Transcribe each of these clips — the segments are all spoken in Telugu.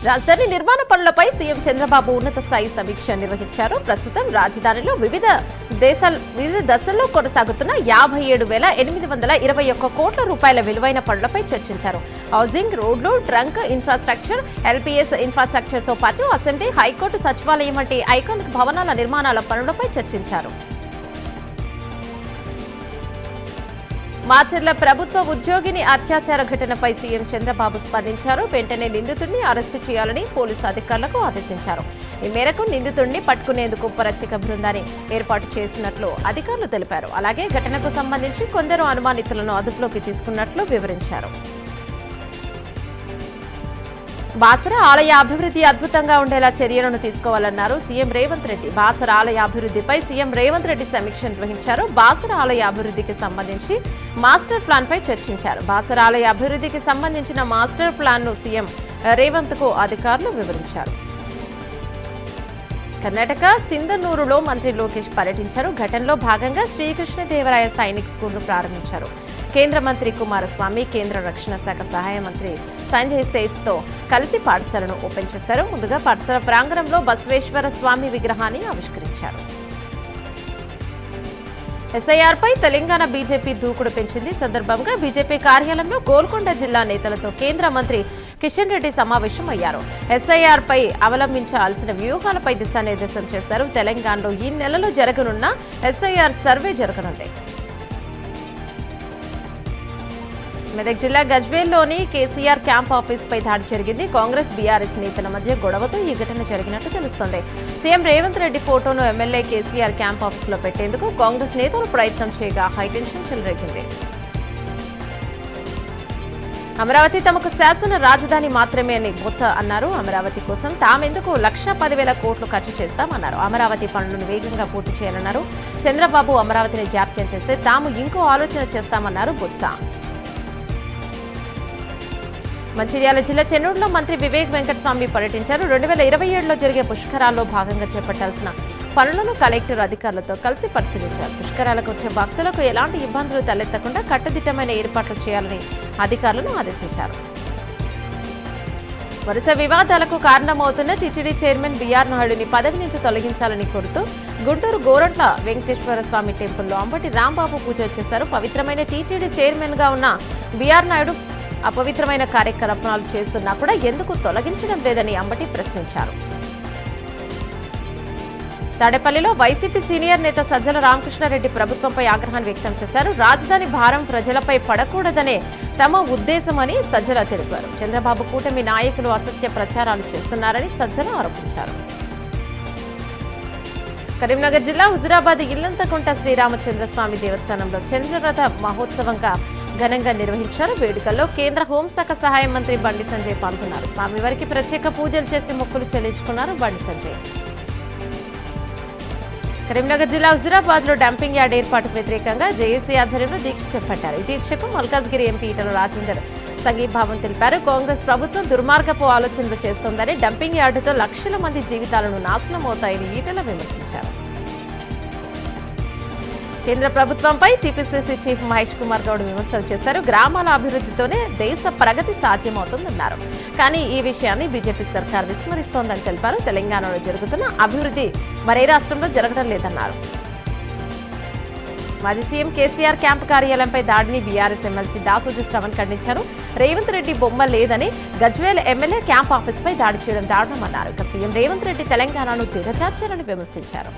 రాజధాని నిర్మాణ పనులపై సీఎం చంద్రబాబు ఉన్నత స్థాయి సమీక్ష నిర్వహించారు. ప్రస్తుతం రాజధానిలో వివిధ దశల్లో కొనసాగుతున్న 57,821 కోట్ల రూపాయల విలువైన పనులపై చర్చించారు. హౌసింగ్, రోడ్లు, ట్రంక్ ఇన్ఫ్రాస్ట్రక్చర్, ఎల్పీఎస్ ఇన్ఫ్రాస్ట్రక్చర్ తో పాటు అసెంబ్లీ, హైకోర్టు, సచివాలయం వంటి ఐకానిక్ భవనాల నిర్మాణాల పనులపై చర్చించారు. మాచర్ల ప్రభుత్వ ఉద్యోగిని అత్యాచార ఘటనపై సీఎం చంద్రబాబు స్పందించారు. వెంటనే నిందితుడిని అరెస్టు చేయాలని పోలీసు అధికారులకు ఆదేశించారు. ఈ మేరకు నిందితుడిని పట్టుకునేందుకు ప్రత్యేక బృందాన్ని ఏర్పాటు చేసినట్లు అధికారులు తెలిపారు. అలాగే ఘటనకు సంబంధించి కొందరు అనుమానితులను అదుపులోకి తీసుకున్నట్లు వివరించారు. బాసర ఆలయ అభివృద్ధి అద్భుతంగా ఉండేలా చర్యలను తీసుకోవాలన్నారు సీఎం రేవంత్ రెడ్డి. బాసర ఆలయ అభివృద్ధిపై సీఎం రేవంత్ రెడ్డి సమీక్ష నిర్వహించారు. బాసర ఆలయ అభివృద్ధికి సంబంధించి మాస్టర్ ప్లాన్ పై చర్చించారు. బాసర ఆలయ అభివృద్ధికి సంబంధించిన మాస్టర్ ప్లాన్ ను సీఎం రేవంత్ కు అధికారులు వివరించారు. కర్ణాటక సింధనూరులో మంత్రి లోకేష్ పర్యటించారు. ఘటనలో భాగంగా శ్రీకృష్ణదేవరాయ సైనిక్ స్కూల్ ను ప్రారంభించారు. కేంద్ర మంత్రి కుమారస్వామి, కేంద్ర రక్షణ శాఖ సహాయ మంత్రి సంజయ్ సేత్ తో కలిసి పాఠశాలను ఓపెన్ చేశారు. ముందుగా పాఠశాల ప్రాంగణంలో బసవేశ్వర స్వామి విగ్రహాన్ని ఆవిష్కరించారు. ఎస్ఐఆర్ పై తెలంగాణ బీజేపీ దూకుడు పెంచింది. సందర్భంగా బీజేపీ కార్యాలయంలో గోల్కొండ జిల్లా నేతలతో కేంద్ర మంత్రి కిషన్ రెడ్డి సమావేశం అయ్యారు. ఎస్ఐఆర్ పై అవలంబించాల్సిన వ్యూహాలపై దిశానిర్దేశం చేశారు. తెలంగాణలో ఈ నెలలో జరగనున్న ఎస్ఐఆర్ సర్వే జరగనుంది. మెదక్ జిల్లా గజ్వేల్లోని కేసీఆర్ క్యాంప్ ఆఫీస్ పై దాడి జరిగింది. కాంగ్రెస్, బీఆర్ఎస్ నేతల మధ్య గొడవతో ఈ ఘటన జరిగినట్టు తెలుస్తోంది. సీఎం రేవంత్ రెడ్డి ఫోటోను ఎమ్మెల్యే కేసీఆర్ క్యాంప్ ఆఫీస్ లో పెట్టేందుకు కాంగ్రెస్ నేతలు ప్రయత్నం చేయగా హైటెన్షన్ చెలరేగింది. అమరావతి తమకు శాసన రాజధాని మాత్రమే అని బొత్స అన్నారు. అమరావతి కోసం తామెందుకు 1,10,000 కోట్లు ఖర్చు చేస్తామన్నారు. అమరావతి పనులను వేగంగా పూర్తి చేయాలన్నారు. చంద్రబాబు అమరావతిని జాప్యం చేస్తే తాము ఇంకో ఆలోచన చేస్తామన్నారు బొత్స. మంచిర్యాల జిల్లా చెన్నూరులో మంత్రి వివేక్ వెంకటస్వామి పర్యటించారు. 2027లో జరిగే పుష్కరాల్లో భాగంగా చేపట్టాల్సిన పనులను కలెక్టర్ అధికారులతో కలిసి పరిశీలించారు. పుష్కరాలకు వచ్చే భక్తులకు ఎలాంటి ఇబ్బందులు తలెత్తకుండా కట్టుదిట్టమైన ఏర్పాట్లు చేయాలని అధికారులను ఆదేశించారు. వరుస వివాదాలకు కారణమవుతున్న టీటీడీ చైర్మన్ బీఆర్ నాయుడుని పదవి నుంచి తొలగించాలని కోరుతూ గుంటూరు గోరంట్ల వెంకటేశ్వర స్వామి టెంపుల్లో అంబటి రాంబాబు పూజ చేశారు. పవిత్రమైన టీటీడీ చైర్మన్ గా ఉన్న బీఆర్ నాయుడు అపవిత్రమైన కార్యకలాపాలు చేస్తున్నా కూడా ఎందుకు తొలగించడం లేదని అంబటి ప్రశ్నించారు. తాడేపల్లిలో వైసీపీ సీనియర్ నేత సజ్జల రామకృష్ణారెడ్డి ప్రభుత్వంపై ఆగ్రహాన్ని వ్యక్తం చేశారు. రాజధాని భారం ప్రజలపై పడకూడదనే తమ ఉద్దేశమని సజ్జల తెలిపారు. చంద్రబాబు కూటమి నాయకులు అసత్య ప్రచారాలు చేస్తున్నారని సజ్జల ఆరోపించారు. కరీంనగర్ జిల్లా హుజురాబాద్ ఇల్లంతకుంట శ్రీరామచంద్రస్వామి దేవస్థానంలో చంద్రరథ మహోత్సవంగా ఘనంగా నిర్వహించారు. వేడుకల్లో కేంద్ర హోంశాఖ సహాయ మంత్రి బండి సంజయ్ పాల్గొన్నారు. స్వామివారికి ప్రత్యేక పూజలు చేసి మొక్కులు చెల్లించుకున్నారు బండి సంజయ్. కరీంనగర్ జిల్లా హుజురాబాద్ లో డంపింగ్ యార్డ్ ఏర్పాటుకు వ్యతిరేకంగా జేఏసీ ఆధ్వర్యంలో దీక్ష చేపట్టారు. ఈ దీక్షకు మల్కాజ్గిరి ఎంపీ ఈటల రాజేందర్ సంఘీభావం తెలిపారు. కాంగ్రెస్ ప్రభుత్వం దుర్మార్గపు ఆలోచనలు చేస్తోందని, డంపింగ్ యార్డుతో లక్షల మంది జీవితాలను నాశనం అవుతాయని ఈటల విమర్శించారు. కేంద్ర ప్రభుత్వంపై టీపీసీసీ చీఫ్ మహేష్ కుమార్ గౌడ్ విమర్శలు చేశారు. గ్రామాల అభివృద్ధితోనే దేశ ప్రగతి సాధ్యమవుతుందన్నారు. కానీ ఈ విషయాన్ని బీజేపీ సర్కార్ విస్మరిస్తోందని తెలిపారు. తెలంగాణలో జరుగుతున్న అభివృద్ధి మరే రాష్ట్రంలో జరగడం లేదన్నారు. మాజీ సీఎం కేసీఆర్ క్యాంపు కార్యాలయంపై దాడిని బీఆర్ఎస్ ఎమ్మెల్సీ దాసోజు శ్రవణ్ ఖండించారు. రేవంత్ రెడ్డి బొమ్మ లేదని గజ్వేల్ ఎమ్మెల్యే క్యాంప్ ఆఫీస్ పై దాడి చేయడం దారుణమన్నారు. ఇక సీఎం రేవంత్ రెడ్డి తెలంగాణను దిగజార్చారని విమర్శించారు.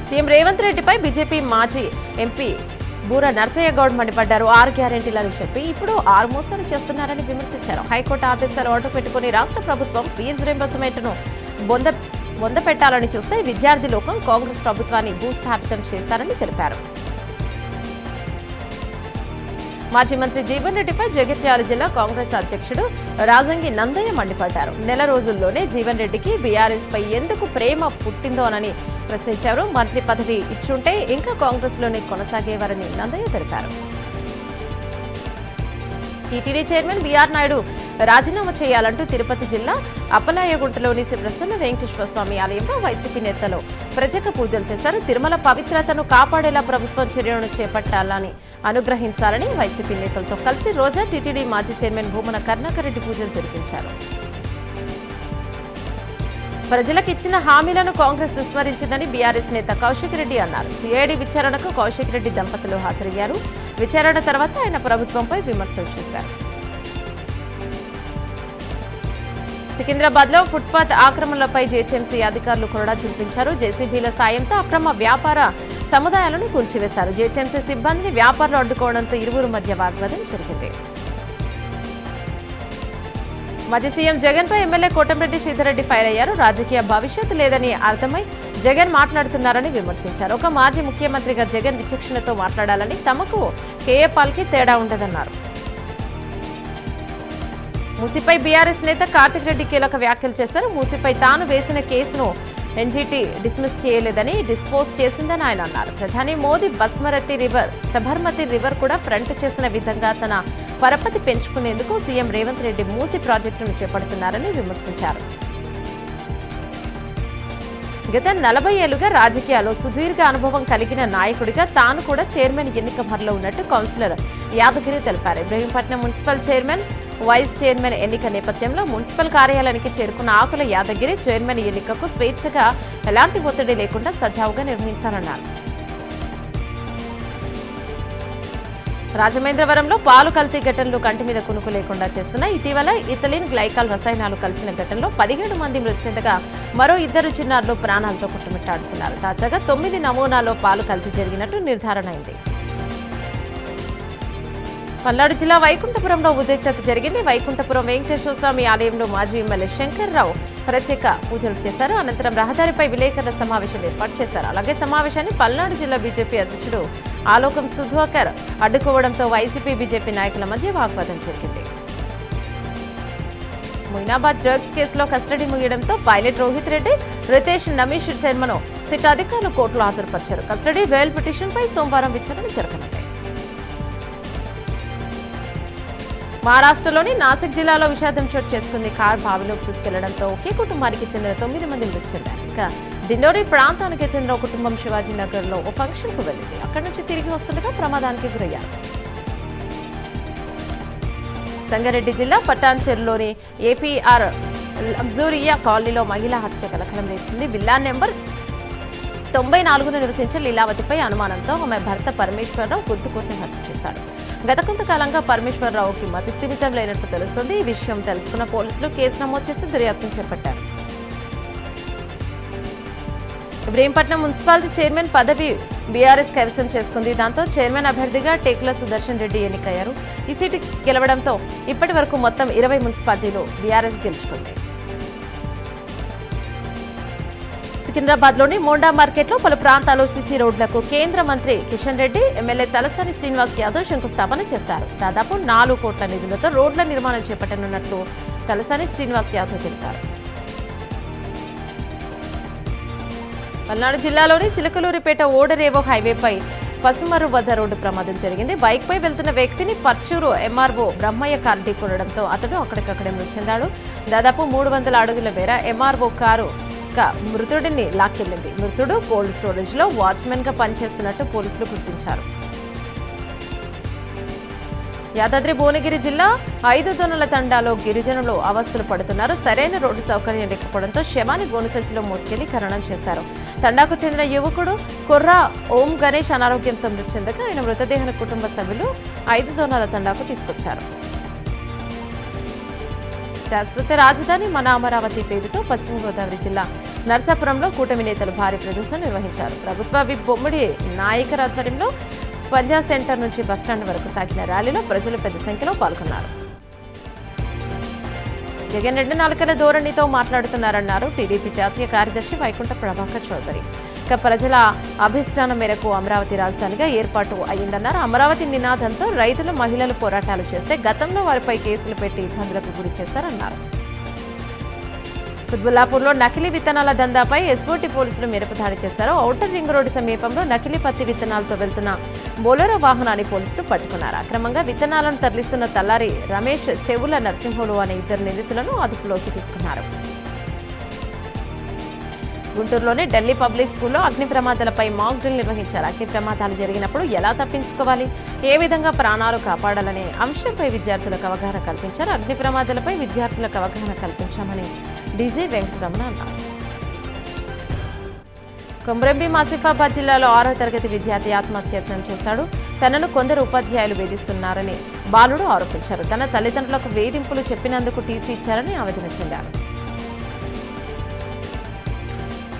సీఎం రేవంత్ రెడ్డిపై బీజేపీ మాజీ ఎంపీ బూర నర్సయ్య గౌడ్ మండిపడ్డారు. 6 గ్యారెంటీలను చెప్పి ఇప్పుడు 6 మోసాలు చేస్తున్నారని విమర్శించారు. హైకోర్టు ఆదేశాలు అడ్డు పెట్టుకుని రాష్ట్ర ప్రభుత్వం ఫీజు రీయింబర్స్మెంట్ను బొంద పెట్టాలని చూస్తే విద్యార్థి లోకం కాంగ్రెస్ ప్రభుత్వాన్ని భూస్థాపితం చేస్తారని తెలిపారు. మాజీ మంత్రి జీవన్ రెడ్డిపై జగిత్యాల జిల్లా కాంగ్రెస్ అధ్యక్షుడు రాజంగి నందయ్య మండిపడ్డారు. నెల రోజుల్లోనే జీవన్ రెడ్డికి బీఆర్ఎస్ పై ఎందుకు ప్రేమ పుట్టిందోనని ప్రశ్నించారు. మంత్రి పదవి ఇచ్చుంటే ఇంకా కాంగ్రెస్ లోనే కొనసాగేవారని నందయ్య తెలిపారు. టీటీడీ చైర్మన్ బీఆర్ నాయుడు రాజీనామా చేయాలంటూ తిరుపతి జిల్లా అప్పలాయగుంటలోని శ్రీ ప్రసన్న వెంకటేశ్వర స్వామి ఆలయంలో వైసీపీ నేతలు ప్రత్యేక పూజలు చేశారు. తిరుమల పవిత్రతను కాపాడేలా ప్రభుత్వం చర్యలను చేపట్టాలని అనుగ్రహించాలని వైసీపీ నేతలతో కలిసి రోజా టీటీడీ మాజీ చైర్మన్ భూమన కరుణాకర్ రెడ్డి పూజలు జరిపించారు. ప్రజలకు ఇచ్చిన హామీలను కాంగ్రెస్ విస్మరించిందని బీఆర్ఎస్ నేత కౌశిక్ రెడ్డి అన్నారు. సిఐడి విచారణకు కౌశిక్ రెడ్డి దంపతులు హాజరయ్యారు. విచారణ తర్వాత ఆయన ప్రభుత్వంపై విమర్శలు చేశారు. సికింద్రాబాద్ లో ఫుట్పాత్ ఆక్రమణలపై జీహెచ్ఎంసీ అధికారులు కొరడా చూపించారు. జేసీబీల సాయంతో అక్రమ వ్యాపార సముదాయాలను కూల్చివేశారు. జీహెచ్ఎంసీ సిబ్బందిని వ్యాపారులు అడ్డుకోవడంతో ఇరువురు మధ్య వాగ్వాదం జరిగింది. మాజీ సీఎం జగన్ పై ఎమ్మెల్యే కోటంరెడ్డి శ్రీధర్రెడ్డి ఫైర్ అయ్యారు. రాజకీయ భవిష్యత్తు లేదని అర్థమై జగన్ మాట్లాడుతున్నారని విమర్శించారు. ఒక మాజీ ముఖ్యమంత్రిగా జగన్ విచక్షణతో మాట్లాడాలని, తమకు కేఏ పాల్కి తేడా ఉండదన్నారు. మూసీపై బీఆర్ఎస్ నేత కార్తిక్ రెడ్డి కీలక వ్యాఖ్యలు చేశారు. మూసీపై తాను వేసిన కేసును ఎన్జీటీ డిస్మిస్ చేయలేదని, డిస్పోజ్ చేసిందని ఆయన అన్నారు. ప్రధాని మోదీ సబర్మతి రివర్ కూడా ఫ్రంట్ చేసిన విధంగా తన పరపతి పెంచుకునేందుకు సీఎం రేవంత్ రెడ్డి మూసీ ప్రాజెక్టును చేపడుతున్నారని విమర్శించారు. గత 40 ఏళ్లుగా రాజకీయాల్లో సుదీర్ఘ అనుభవం కలిగిన నాయకుడిగా తాను కూడా చైర్మన్ ఎన్నిక బరిలో ఉన్నట్టు కౌన్సిలర్ యాదగిరి తెలిపారు. Ibrahimpatnam municipal chairman, vice chairman ఎన్నిక నేపథ్యంలో మున్సిపల్ కార్యాలయానికి చేరుకున్న ఆకుల యాదగిరి చైర్మన్ ఎన్నికకు స్వేచ్ఛగా ఎలాంటి ఒత్తిడి లేకుండా సజావుగా నిర్వహించాలన్నారు. రాజమహేంద్రవరంలో పాలు కల్తీ ఘటనలు కంటి మీద కునుకు లేకుండా చేస్తున్నాయి. ఇటీవల ఇథిలిన్ గ్లైకాల్ రసాయనాలు కలిసిన ఘటనలో 17 మంది మృతి చెందగా మరో 2 చిన్నారులు ప్రాణాలతో కొట్టుమిట్టాడుతున్నారు. తాజాగా 9 నమూనాల్లో పాలు కల్తీ జరిగినట్టు నిర్ధారణ అయింది. పల్నాడు జిల్లా వైకుంఠపురంలో ఉద్రిక్తత జరిగింది. వైకుంఠపురం వెంకటేశ్వర స్వామి ఆలయంలో మాజీ ఎమ్మెల్యే శంకర్రావు ప్రత్యేక పూజలు చేశారు. అనంతరం రహదారిపై విలేకరుల సమావేశం ఏర్పాటు చేశారు. అలాగే సమావేశాన్ని పల్నాడు జిల్లా బీజేపీ అధ్యక్షుడు ఆలోకం సుధాకర్ అడ్డుకోవడంతో వైసీపీ బీజేపీ నాయకుల మధ్య వాగ్వాదం జరిగింది. మొయినాబాద్ డ్రగ్స్ కేసులో కస్టడీ ముగియడంతో పైలట్ రోహిత్ రెడ్డి, రితేష్ నమీష్ శర్మను సిట్ అధికారులు కోర్టులో హాజరుపరిచారు. కస్టడీ బెయిల్ పిటిషన్పై సోమవారం విచారణ జరగనుంది. మహారాష్ట్రలోని నాసిక్ జిల్లాలో విషాదం చోటు చేసుకుంది. కార్ బావిలోకి తీసుకెళ్లడంతో ఒకే కుటుంబానికి చెందిన 9 మంది మృతి చెందారు. ఇక దిండోరి ప్రాంతానికి చెందిన ఒక కుటుంబం శివాజీనగర్ లో ఓ ఫంక్షన్ కు వెళ్లింది. అక్కడి నుంచి తిరిగి వస్తుండగా ప్రమాదానికి గురయ్యారు. సంగారెడ్డి జిల్లా పటాన్చెరులోని ఏపీఆర్ లగ్జూరియా కాలనీలో మహిళా హత్య కలకలం రేసింది. విల్లా నెంబర్ 94 నివసించే లీలావతిపై అనుమానంతో ఆమె భర్త పరమేశ్వరరావు గుర్తు కోసం హత్య చేశాడు. గత కొంతకాలంగా పరమేశ్వరరావుకి మతి స్థిమితం లేనట్టు తెలుస్తుంది. ఈ విషయం తెలుసుకున్న పోలీసులు కేసు నమోదు చేసి దర్యాప్తు చేపట్టారు. ఇబ్రహీంపట్నం మున్సిపాలిటీ చైర్మన్ పదవి బీఆర్ఎస్ కైవసం చేసుకుంది. దాంతో చైర్మన్ అభ్యర్థిగా టేకుల సుదర్శన్ రెడ్డి ఎన్నికయ్యారు. ఈ సీటు గెలవడంతో ఇప్పటి వరకు మొత్తం 20 మున్సిపాలిటీలు బీఆర్ఎస్ గెలుచుకుంది. సికింద్రాబాద్ లోని మోండా మార్కెట్ లో పలు ప్రాంతాల్లో సీసీ రోడ్లకు కేంద్ర మంత్రి కిషన్ రెడ్డి, ఎమ్మెల్యే తలసాని శ్రీనివాస్ యాదవ్ శంకుస్థాపన చేశారు. దాదాపు 4 కోట్ల నిధులతో రోడ్ల నిర్మాణం చేపట్టనున్నట్లు తలసాని శ్రీనివాస్ యాదవ్ తెలిపారు. పల్నాడు జిల్లాలోని చిలకలూరిపేట ఓడరేవో హైవేపై పసుమరు వద్ద రోడ్డు ప్రమాదం జరిగింది. బైక్ పై వెళ్తున్న వ్యక్తిని పర్చూరు ఎంఆర్ఓ బ్రహ్మయ్య కారు ఢీకొనడంతో అతడు అక్కడికక్కడే మృతి చెందాడు. దాదాపు 300 అడుగుల మేర ఎంఆర్ఓ కారు మృతుడిని లాక్కెళ్లింది. మృతుడు కోల్డ్ స్టోరేజ్ లో వాచ్మెన్ గా పనిచేస్తున్నట్టు పోలీసులు గుర్తించారు. యాదాద్రి భువనగిరి జిల్లా 5 దొనల తండాలో గిరిజనులు అవస్థలు పడుతున్నారు. సరైన రోడ్డు సౌకర్యం లేకపోవడంతో శవాన్ని గోనుసంచిలో మోసుకెళ్లి ఖననం చేశారు. తండాకు చెందిన యువకుడు కొర్రా ఓం గణేష్ అనారోగ్యంతో మృతి చెందగా ఆయన మృతదేహాన్ని కుటుంబ సభ్యులు 5 దొనల తండాకు తీసుకొచ్చారు. శాశ్వత రాజధాని మన అమరావతి పేరుతో పశ్చిమ గోదావరి జిల్లా నర్సాపురంలో కూటమి నేతలు భారీ ప్రదర్శన నిర్వహించారు. ప్రభుత్వ విప్ బొమ్మిడి నాయకర్ ఆధ్వర్యంలో పంజాబ్ సెంటర్ నుంచి బస్టాండ్ వరకు సాగిన ర్యాలీలో ప్రజలు పెద్ద సంఖ్యలో పాల్గొన్నారు. జగన్ రెడ్డి నాలుకల ధోరణితో మాట్లాడుతున్నారన్నారు టీడీపీ జాతీయ కార్యదర్శి వైకుంఠ ప్రభాకర్ చౌదరి. ఇక ప్రజల అభిష్టానం మేరకు అమరావతి రాజధానిగా ఏర్పాటు అయ్యిందన్నారు. అమరావతి నినాదంతో రైతులు, మహిళలు పోరాటాలు చేస్తే గతంలో వారిపై కేసులు పెట్టి ఇబ్బందులకు గురి చేశారన్నారు. కుత్బుల్లాపూర్లో నకిలీ విత్తనాల దందాపై ఎస్ఓటీ పోలీసులు మిరపదాడి చేశారు. ఔటర్ రింగ్ రోడ్డు సమీపంలో నకిలీ పత్తి విత్తనాలతో వెళ్తున్న బొలెరో వాహనాన్ని పోలీసులు పట్టుకున్నారు. అక్రమంగా విత్తనాలను తరలిస్తున్న తల్లారి రమేష్, చెవుల నరసింహులు అనే ఇద్దరు నిందితులను అదుపులోకి తీసుకున్నారు. గుంటూరులోని ఢిల్లీ పబ్లిక్ స్కూల్లో అగ్ని ప్రమాదాలపై మాక్ డ్రిల్ నిర్వహించారు. అగ్ని ప్రమాదాలు జరిగినప్పుడు ఎలా తప్పించుకోవాలి, ఏ విధంగా ప్రాణాలు కాపాడాలనే అంశంపై విద్యార్థులకు అవగాహన కల్పించారు. అగ్ని ప్రమాదాలపై విద్యార్థులకు అవగాహన కల్పించామని డీజీ వెంకటరమణ అన్నారు. కొమరంభీం ఆసిఫాబాద్ జిల్లాలో 6వ తరగతి విద్యార్థి ఆత్మహత్యయత్నం చేశాడు. తనను కొందరు ఉపాధ్యాయులు వేధిస్తున్నారని బాలుడు ఆరోపించారు. తన తల్లిదండ్రులకు వేధింపులు చెప్పినందుకు టీసీ ఇచ్చారని ఆవేదన చెందారు.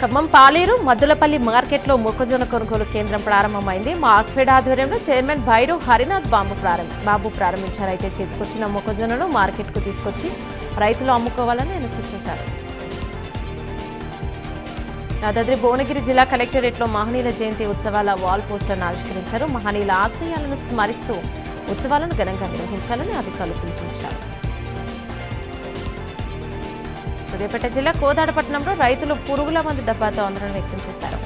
ఖమ్మం పాలేరు మద్దులపల్లి మార్కెట్లో మొక్కజొన్న కొనుగోలు కేంద్రం ప్రారంభమైంది. మార్క్ఫెడ్ ఆధ్వర్యంలో చైర్మన్ భైరు హరినాథ్ బాబు ప్రారంభించారు. అయితే చేతికొచ్చిన మొక్కజొన్నను మార్కెట్కు తీసుకొచ్చి రైతులు అమ్ముకోవాలని ఆయన సూచించారు. యాదాద్రి భువనగిరి జిల్లా కలెక్టరేట్లో మహనీయుల జయంతి ఉత్సవాల వాల్ పోస్టర్ను ఆవిష్కరించారు. మహనీయుల ఆశయాలను స్మరిస్తూ ఉత్సవాలను ఘనంగా నిర్వహించాలని అధికారులు పిలుపునిచ్చారు. సూర్యాపేట జిల్లా కోదాడపట్నంలో రైతులు పురుగుల మందు డబ్బాతో ఆందోళన వ్యక్తం చేశారు.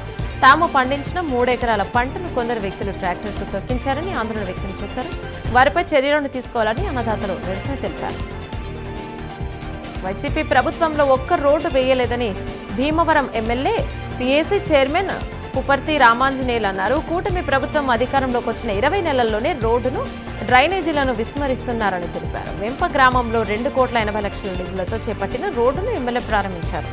తాము పండించిన 3 ఎకరాల పంటను కొందరు వ్యక్తులు ట్రాక్టర్కు తొక్కించారని ఆందోళన వ్యక్తం చేశారు. వారిపై చర్యలను తీసుకోవాలని అన్నదాతలు నిరసన తెలిపారు. వైసీపీ ప్రభుత్వంలో ఒక్క రోడ్డు వేయలేదని Bhimavaram MLA PAC chairman Puparthi Ramanjaneyulu అన్నారు. కూటమి ప్రభుత్వం అధికారంలోకి వచ్చిన 20 నెలల్లోనే రోడ్డును, డ్రైనేజీలను విస్మరిస్తున్నారని తెలిపారు. వెంప గ్రామంలో 2,80,00,000 నిధులతో చేపట్టిన రోడ్డును ఎమ్మెల్యే ప్రారంభించారు.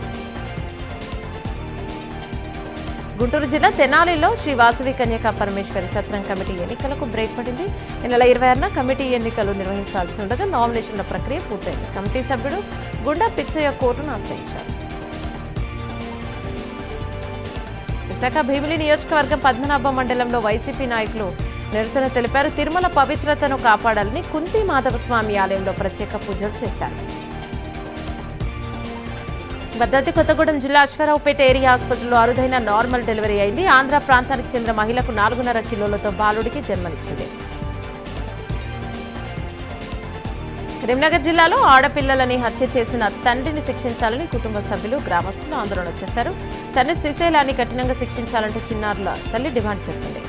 గుంటూరు జిల్లా తెనాలిలో శ్రీ వాసవి కన్యకా పరమేశ్వరి సత్రం కమిటీ ఎన్నికలకు బ్రేక్ పడింది. ఈ నెల 26న కమిటీ ఎన్నికలు నిర్వహించాల్సి ఉండగా నామినేషన్ల ప్రక్రియ పూర్తయింది. కమిటీ సభ్యుడు గుండా పిచ్చయ్య కోర్టును ఆశ్రయించారు. విశాఖ భీమిలి నియోజకవర్గం పద్మనాభం మండలంలో వైసీపీ నాయకులు నిరసన తెలిపారు. తిరుమల పవిత్రతను కాపాడాలని కుంతి మాధవస్వామి ఆలయంలో ప్రత్యేక పూజలు చేశారు. భద్రాద్రి కొత్తగూడెం జిల్లా అశ్వారావుపేట ఏరియా ఆసుపత్రిలో అరుదైన నార్మల్ డెలివరీ అయింది. ఆంధ్ర ప్రాంతానికి చెందిన మహిళకు 4.5 కిలోలతో బాలుడికి జన్మనిచ్చింది. కరీంనగర్ జిల్లాలో ఆడపిల్లలని హత్య చేసిన తండ్రిని శిక్షించాలని కుటుంబ సభ్యులు, గ్రామస్తులు ఆందోళన చేశారు. తండ్రి శ్రీశైలాన్ని కఠినంగా శిక్షించాలంటూ చిన్నారుల తల్లి డిమాండ్ చేసింది.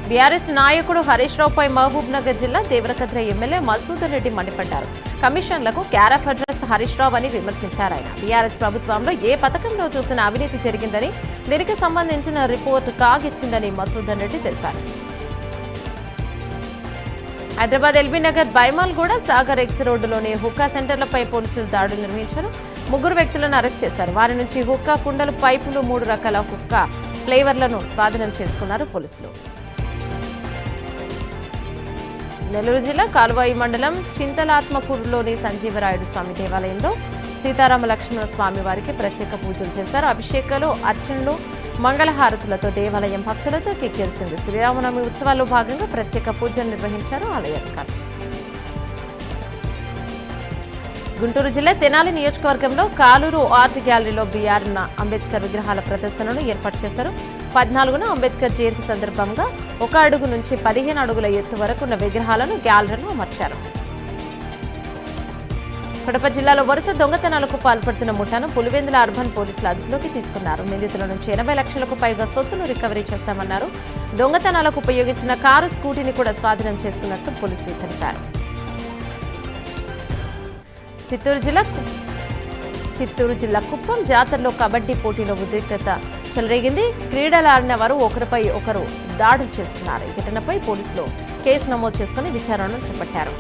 బీఆర్ఎస్ నాయకుడు హరీష్ రావుపై మహబూబ్ నగర్ జిల్లా దేవరకద్ర ఎమ్మెల్యే మసూదర్ రెడ్డి మండిపడ్డారు. కమిషన్లకు క్యారఫ్ అడ్రస్ హరీష్ రావు అని విమర్శించారు. ఆయన బీఆర్ఎస్ ప్రభుత్వంలో ఏ పథకంలో చూసిన అవినీతి జరిగిందని, దీనికి సంబంధించిన రిపోర్టు కాగిచ్చిందని మసూదర్ రెడ్డి తెలిపారు. హైదరాబాద్ ఎల్బీ నగర్ బైమాల్గూడ సాగర్ ఎక్స్ రోడ్డులోని హుక్కా సెంటర్లపై పోలీసులు దాడులు నిర్వహించారు. 3 వ్యక్తులను అరెస్ట్ చేశారు. వారి నుంచి హుక్కా కుండలు, పైపులు, 3 రకాల హుక్కా ఫ్లేవర్లను స్వాధీనం చేసుకున్నారు పోలీసులు. నెల్లూరు జిల్లా కాలువాయి మండలం చింతలాత్మకూరులోని సంజీవరాయుడు స్వామి దేవాలయంలో సీతారామ లక్ష్మణ స్వామి వారికి ప్రత్యేక పూజలు చేశారు. అభిషేకాలు, అర్చనలు, మంగళహారతులతో దేవాలయం భక్తులతో కిక్కిరిసింది. శ్రీరామనవమి ఉత్సవాల్లో భాగంగా ప్రత్యేక పూజలు నిర్వహించారు ఆలయ అధికారులు. గుంటూరు జిల్లా తెనాలి నియోజకవర్గంలో కాలూరు ఆర్ట్ గ్యాలరీలో బీఆర్ అంబేద్కర్ విగ్రహాల ప్రదర్శనను ఏర్పాటు చేశారు. 14న అంబేద్కర్ జయంతి సందర్భంగా 1 అడుగు నుంచి 15 అడుగుల ఎత్తు వరకు ఉన్న విగ్రహాలను గ్యాలరీలో అమర్చారు. కడప జిల్లాలో వరుస దొంగతనాలకు పాల్పడుతున్న ముఠాను పులివెందుల అర్బన్ పోలీసులు అదుపులోకి తీసుకున్నారు. నిందితుల నుంచి 80 లక్షలకు పైగా సొత్తును రికవరీ చేస్తామన్నారు. దొంగతనాలకు ఉపయోగించిన కారు, స్కూటీని కూడా స్వాధీనం చేసుకున్నట్టు పోలీసులు తెలిపారు. చిత్తూరు జిల్లా కుప్పం జాతరలో కబడ్డీ పోటీలో ఉద్రిక్తత చెలరేగింది. క్రీడలాడిన వారు ఒకరిపై ఒకరు దాడులు చేస్తున్నారు. ఈ ఘటనపై పోలీసులు కేసు నమోదు చేసుకుని విచారణను చేపట్టారు.